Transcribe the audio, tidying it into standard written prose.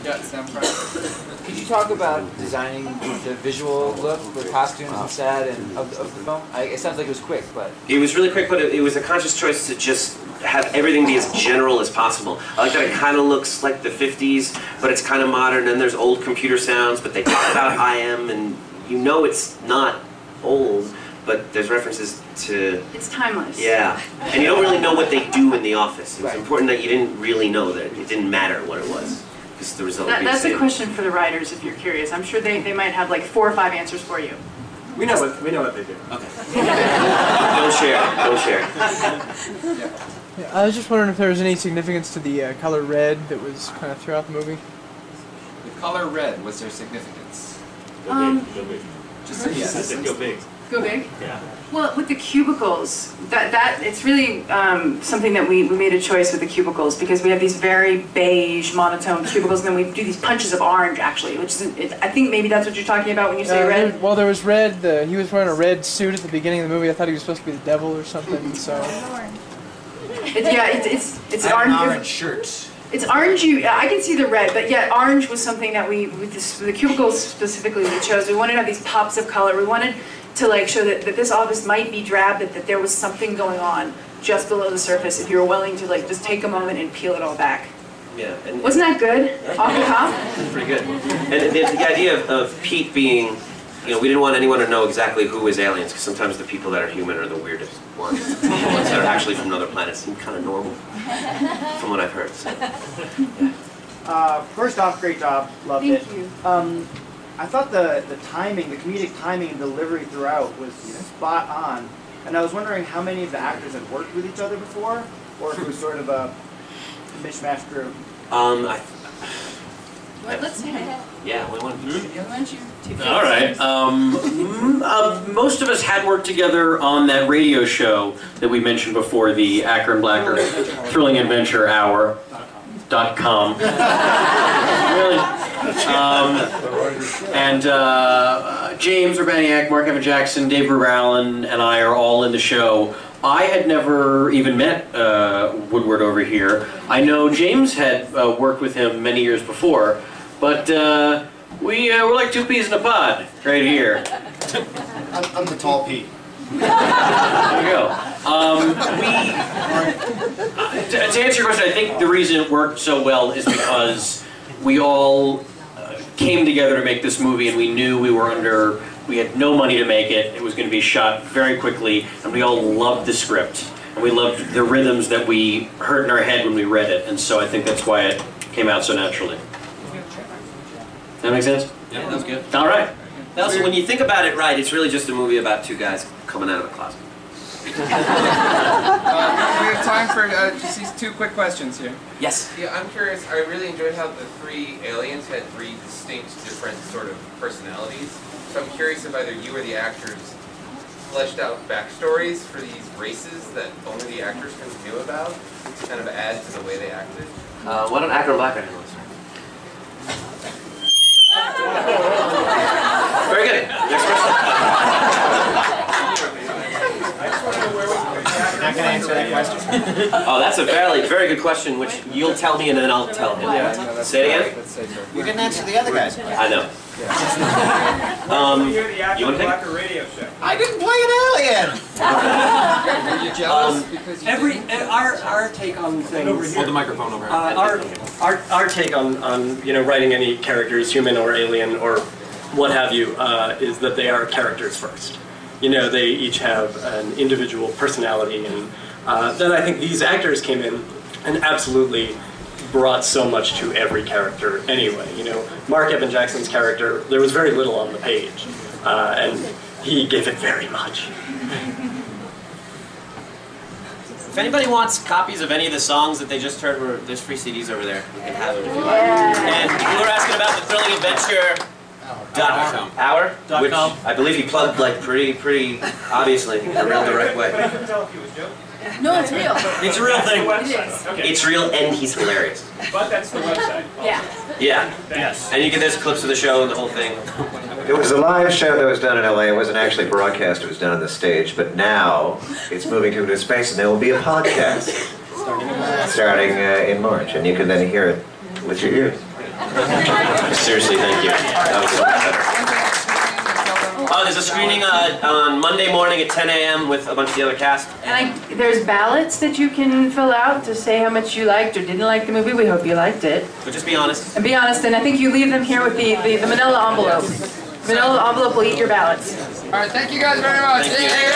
Yeah, Sam Price. Could you talk about designing the visual look with costumes and set and of the film? It sounds like it was quick, but... It was really quick, but it was a conscious choice to just have everything be as general as possible. I like that it kind of looks like the 50s, but it's kind of modern, and there's old computer sounds, but they talk about IM, and you know it's not old, but there's references to... It's timeless. Yeah, and you don't really know what they do in the office. It was important that you didn't really know that it didn't matter what it was. The result That's a question for the writers if you're curious. I'm sure they might have like 4 or 5 answers for you. We know what they do. Okay. Don't share. Don't share. Yeah, I was just wondering if there was any significance to the color red that was kind of throughout the movie. The color red, was there significance? Go big. Just yes. I said go big. Go big? Yeah. Well, with the cubicles, it's really something that we made a choice with the cubicles because we have these very beige, monotone cubicles, and then we do these punches of orange, actually, which is, I think maybe that's what you're talking about when you say red. Well, there was red. He was wearing a red suit at the beginning of the movie. I thought he was supposed to be the devil or something. So. It's an orange. Orange shirt. It's orangey. I can see the red, but yeah, orange was something that with the cubicles specifically we chose. We wanted to have these pops of color. We wanted to like show that this office might be drab, that there was something going on just below the surface if you were willing to like just take a moment and peel it all back. Yeah. And wasn't that good? Off the top? Pretty good. And the idea of Pete being, we didn't want anyone to know exactly who is aliens, because sometimes the people that are human are the weirdest ones. The ones that are actually from another planet seem kind of normal, from what I've heard. So, yeah. First off, great job. Loved it. Thank you. I thought the timing, the comedic timing and delivery throughout was spot on. And I was wondering how many of the actors had worked with each other before, or if it was sort of a mishmash group. Let's see. Yeah, we want to. All right. Most of us had worked together on that radio show that we mentioned before, the Acker and Blacker Thrilling Adventure Hour.com. Really? James Urbaniak, Mark Evan Jackson, Dave Brewer Allen, and I are all in the show. I had never even met Woodward over here. I know James had worked with him many years before, but we're like 2 peas in a pod right here. I'm the tall pea. There you go. To answer your question, I think the reason it worked so well is because we all came together to make this movie, and we knew we had no money to make it. It was going to be shot very quickly, and we all loved the script, and we loved the rhythms that we heard in our head when we read it, and so I think that's why it came out so naturally. Does that make sense? Yeah, that was good. All right. Also, when you think about it right, it's really just a movie about 2 guys coming out of a closet. We have time for just these 2 quick questions here. Yes. Yeah, I'm curious. I really enjoyed how the 3 aliens had 3 distinct, different sort of personalities. So I'm curious if either you or the actors fleshed out backstories for these races that only the actors knew about to kind of add to the way they acted. Why don't Acker and Blacker handle this? Very good. Next question. Not going to answer that question. Oh, that's a very good question, which you'll tell me and then I'll tell him. Say it again? You didn't answer the other guys. I know. You're the Acker and Blacker radio show. I didn't play an alien! Are you jealous because you our take on things. Hold the microphone over. Our take on writing any characters, human or alien or what have you, is that they are characters first. They each have an individual personality, and then I think these actors came in and absolutely brought so much to every character anyway. Mark Evan Jackson's character, there was very little on the page, and he gave it very much. If anybody wants copies of any of the songs that they just heard, there's free CDs over there. You can have them if you like. And people were asking about the Thrilling Adventure Hour.com, which I believe he plugged like pretty obviously in the right way. I couldn't tell if he was joking. No, it's real. It's a real thing. It is. Okay. It's real, and he's hilarious. But that's the website. Yeah. Yeah. Yes. And there's clips of the show and the whole thing. It was a live show that was done in LA. It wasn't actually broadcast. It was done on the stage. But now it's moving to a new space, and there will be a podcast starting in March, and you can then hear it with your ears. Seriously, thank you. That was so much better. Oh, there's a screening on Monday morning at 10 a.m. with a bunch of the other cast. And there's ballots that you can fill out to say how much you liked or didn't like the movie. We hope you liked it. So just be honest. And be honest, and I think you leave them here with the manila envelope. Manila envelope will eat your ballots. All right, thank you guys very much. Thank you.